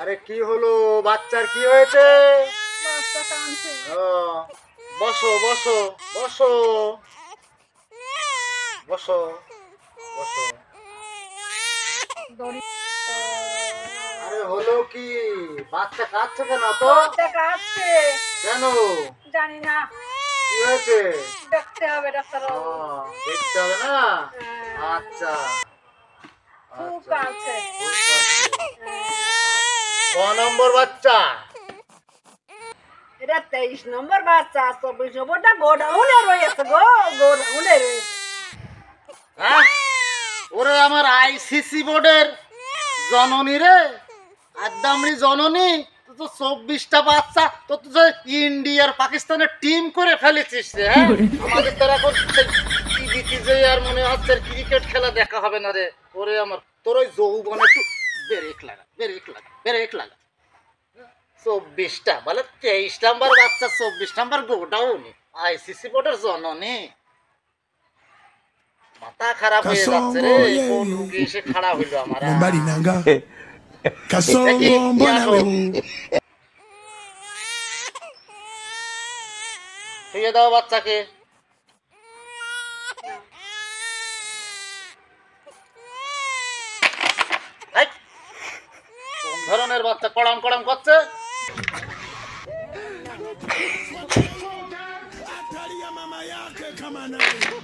আরে কি হলো, বাচ্চার কি হয়েছে? বাচ্চা কাঁদছে। ও, বসো বসো বসো বসো বসো। দড়ি আরে হলো কি, বাচ্চা কাঁদছে কেন? তো বাচ্চা কাঁদছে কেন, জানি না, কি হয়েছে? দেখতে হবে ডাক্তার। ও, দেখতে হবে না? হ্যাঁ। আচ্ছা খুব আচ্ছা, কাঁদছে। খুব কাঁদছে। ক নম্বর বাচ্চা? এটা 23 নম্বর বাচ্চা, 24 নম্বরটা গোডাউনে রয়েছে গো, গোডাউনে রয়েছে। হ্যাঁ? ওরে আমার আইসিসি বোর্ডের জননী রে, আদামরি জননী, তুই তো 24টা বাচ্চা, তো তুই তো ইন্ডিয়ার পাকিস্তানের টিম করে ফেলেছিস রে। হ্যাঁ, আমাদের তো এখন টিভিতে যে আর মনে হচ্ছে ক্রিকেট খেলা দেখা হবে না রে। ওরে আমার, তোর ওই যৌবনে একটু ব্রেক লাগা, ব্রেক লাগা, ব্রেক লাগা। 24টা বলে 23 নাম্বার বাচ্চা, 24 নাম্বার গোডাউনে, আইসিসি বোর্ডের জননী। মাথা খারাপ হয়ে যাচ্ছে রে, কোন রুগী এসে খাড়া হইলো আমার। Marinanga. Kasongo mbona wewe. শুয়ে দাও বাচ্চাকে। এই, কোন ধরনের বাচ্চা কড়াম কড়াম করছে?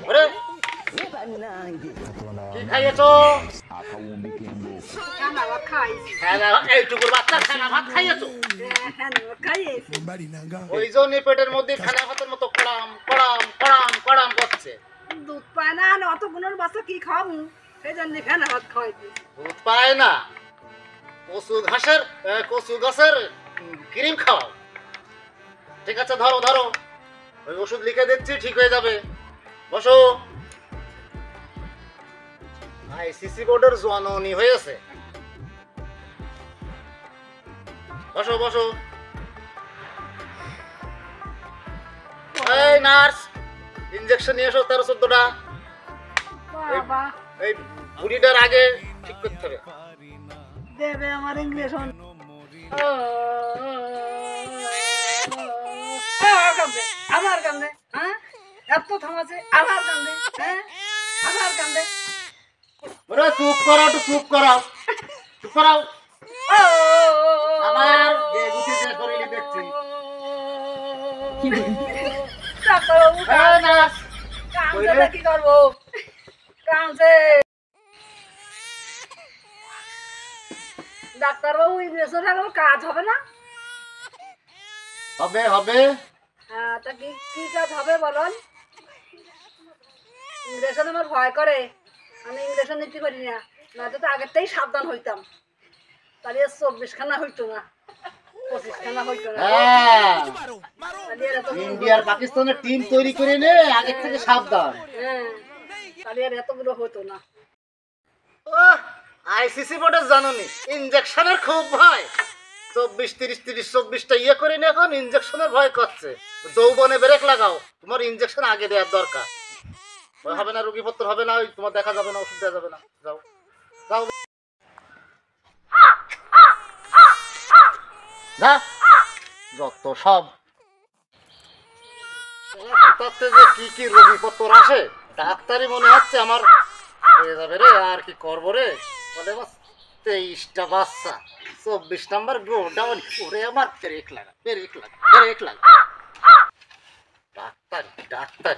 ওরে, কি খাইয়েছো? খানা ভাত খাইছি। এইটুকুর বাচ্চা খানা ভাত খাইয়েছো? খানা ভাত খাইছি। Marinanga. ওই জন্য পেটের মধ্যে খানা ভাতের মতো কড়াম কড়াম কড়াম কড়াম করছে। দুধ পায় না, আর অত গুণের বাচ্চা কি খাবো, সেই জন্য খানা ভাত খাইছি। দুধ পায় না, কচু গাছের ক্রিম খাওয়াও। ঠিক আছে, ধরো ধরো, ওই ওষুধ লিখে দিচ্ছি, ঠিক হয়ে যাবে। বসো। আইসিসি বোর্ডের জননী হয়েছে। বসো বসো। এই নার্স, ইনজেকশন নিয়ে এসো 13-14টা। বাবা এই বুড়িটার আগে ঠিক করতে হবে। দেবে আমার ইংলিশ আমার কান্দে, হ্যাঁ এত থামাছে, আবার কান্দে, হ্যাঁ আবার কান্দে। ওরে চুপ করো, একটু চুপ করো, চুপ করাও। আবার বেগুতি যে শরীরে দেখছি। ডাক্তারবাবু এই নার্স, কাঁদছে, কি করবো, কাঁদছে। ডাক্তারবাবু ইংলিশে কাজ হবে না? হবে হবে। হ্যাঁ, তা কি কি কাজ হবে বলুন? ইংরেশন আমার ভয় করে, আমি ইংরেশন নিতে পারি না, নয়তো তো আগের থেকেই সাবধান হইতাম, তাহলে 24 খানা হইতো না, 25 খানা হইতো না। হ্যাঁ, তাহলে আর এত- ইন্ডিয়ার পাকিস্তানের টিম তৈরি করে নে, আগের থেকে সাবধান। হ্যাঁ, তাহলে আর এতগুলো হতো না। আইসিসি বোর্ডের জানোনি, ইনজেকশনের খুব ভয়। 24-30-30-24টা ইয়ে করে নি, এখন ইনজেকশনের ভয় করছে। যৌবনে ব্রেক লাগাও, তোমার ইনজেকশন আগে দেওয়ার দরকার। ওই হবে না, রুগীপত্র হবে না, ওই তোমার দেখা যাবে না, ওষুধ দেওয়া যাবে না। যাও যাও যা, যত সব কোথাতে যে কি কি রোগীপত্র আসে, ডাক্তারই মনে হচ্ছে আমার হয়ে যাবে রে। আর কি করবো রে, বলে 23টা বাচ্চা, 24 নাম্বার গোডাউন। ওরে আমার ব্রেক লাগা, ব্রেক লাগা, ব্রেক লাগা। Doctor doctor